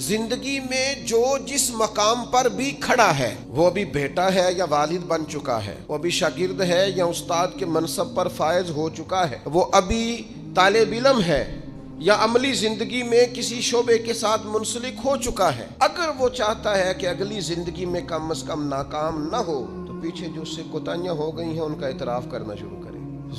زندگی میں جو جس مقام پر بھی کھڑا ہے، وہ بھی بیٹا ہے یا والد بن چکا ہے، وہ بھی شاگرد ہے یا استاد کے منصب پر فائز ہو چکا ہے، وہ ابھی طالب علم ہے یا عملی زندگی میں کسی شعبے کے ساتھ منسلک ہو چکا ہے، اگر وہ چاہتا ہے کہ اگلی زندگی میں کم از کم ناکام نہ ہو تو پیچھے جو اس سے کوتاہیاں ہو گئی ہیں ان کا اعتراف کرنا شروع کرے۔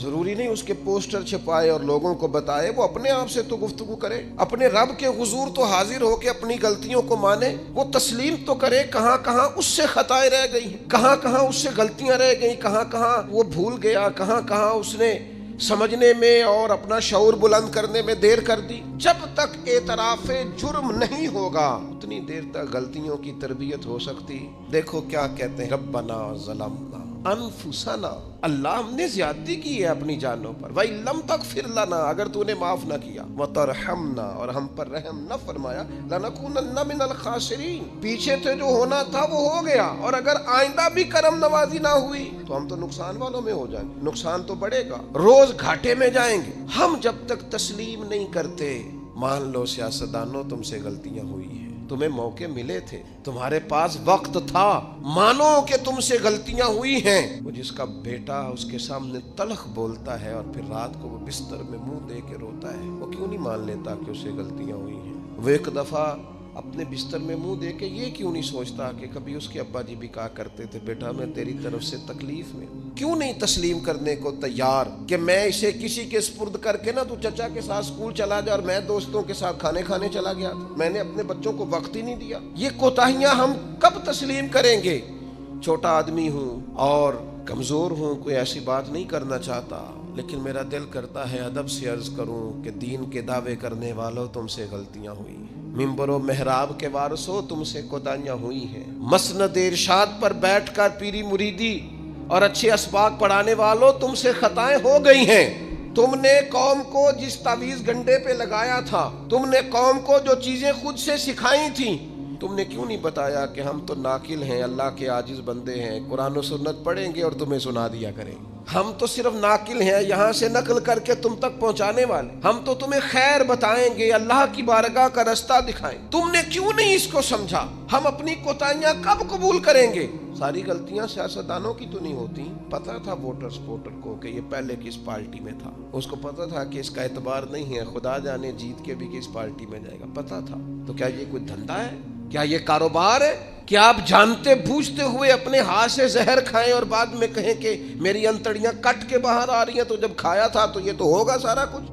ضروری نہیں اس کے پوسٹر چھپائے اور لوگوں کو بتائے، وہ اپنے آپ سے تو گفتگو کرے، اپنے رب کے حضور تو حاضر ہو کے اپنی غلطیوں کو مانے، وہ تسلیم تو کرے کہاں کہاں اس سے خطائیں رہ گئی ہیں، کہاں کہاں اس سے غلطیاں رہ گئیں، کہاں کہاں وہ بھول گیا، کہاں کہاں اس نے سمجھنے میں اور اپنا شعور بلند کرنے میں دیر کر دی۔ جب تک اعتراف جرم نہیں ہوگا اتنی دیر تک غلطیوں کی تربیت ہو سکتی۔ دیکھو کیا کہتے ہیں، ربنا ظلمنا انفسنا، اللہ ہم نے زیادتی کی ہے اپنی جانوں پر، وَإِن لَمْ تَغْفِرْ لَنَا، اگر تو نے معاف نہ کیا، وَتَرْحَمْنَا، اور ہم پر رحم نہ فرمایا، لَنَكُونَنَّ مِنَ الْخَاسِرِينَ، پیچھے سے جو ہونا تھا وہ ہو گیا، اور اگر آئندہ بھی کرم نوازی نہ ہوئی تو ہم تو نقصان والوں میں ہو جائیں گے، نقصان تو بڑھے گا، روز گھاٹے میں جائیں گے۔ ہم جب تک تسلیم نہیں کرتے، مان لو سیاستدانوں تم سے غلطیاں ہوئی ہیں، تمہیں موقع ملے تھے، تمہارے پاس وقت تھا، مانو کہ تم سے غلطیاں ہوئی ہیں۔ وہ جس کا بیٹا اس کے سامنے تلخ بولتا ہے اور پھر رات کو وہ بستر میں منہ دے کے روتا ہے، وہ کیوں نہیں مان لیتا کہ اسے غلطیاں ہوئی ہیں؟ وہ ایک دفعہ اپنے بستر میں منہ دے کے یہ کیوں نہیں سوچتا کہ کبھی اس کے ابا جی بھی کہا کرتے تھے، بیٹا میں تیری طرف سے تکلیف میں ہوں؟ کیوں نہیں تسلیم کرنے کو تیار کہ میں اسے کسی کے سپرد کر کے نا تو چچا کے ساتھ اسکول چلا جا اور میں دوستوں کے ساتھ کھانے چلا گیا تھا، میں نے اپنے بچوں کو وقت ہی نہیں دیا۔ یہ کوتاہیاں ہم کب تسلیم کریں گے؟ چھوٹا آدمی ہوں اور کمزور ہوں، کوئی ایسی بات نہیں کرنا چاہتا، لیکن میرا دل کرتا ہے ادب سے عرض کروں کہ دین کے دعوے کرنے والوں تم سے غلطیاں ہوئی ہیں، ممبر و محراب کے وارثوں تم سے کوتاہیاں ہوئی ہیں، مسند ارشاد پر بیٹھ کر پیری مریدی اور اچھے اسباق پڑھانے والوں تم سے خطائیں ہو گئی ہیں۔ تم نے قوم کو جس تعویذ گنڈے پہ لگایا تھا، تم نے قوم کو جو چیزیں خود سے سکھائی تھیں، تم نے کیوں نہیں بتایا کہ ہم تو ناقل ہیں، اللہ کے عاجز بندے ہیں، قرآن و سنت پڑھیں گے اور تمہیں سنا دیا کریں گے، ہم تو صرف ناقل ہیں، یہاں سے نقل کر کے تم تک پہنچانے والے، ہم تو تمہیں خیر بتائیں گے، اللہ کی بارگاہ کا رستہ دکھائیں۔ تم نے کیوں نہیں اس کو سمجھا؟ ہم اپنی کوتاہیاں کب قبول کریں گے؟ ساری غلطیاں سیاستدانوں کی تو نہیں ہوتی، پتہ تھا ووٹر سپورٹر کو کہ یہ پہلے کس پارٹی میں تھا، اس کو پتہ تھا کہ اس کا اعتبار نہیں ہے، خدا جانے جیت کے بھی کس پارٹی میں جائے گا، پتہ تھا۔ تو کیا یہ کوئی دھندا ہے؟ کیا یہ کاروبار ہے؟ کیا آپ جانتے بوجھتے ہوئے اپنے ہاتھ سے زہر کھائیں اور بعد میں کہیں کہ میری انتڑیاں کٹ کے باہر آ رہی ہیں، تو جب کھایا تھا تو یہ تو ہوگا سارا کچھ؟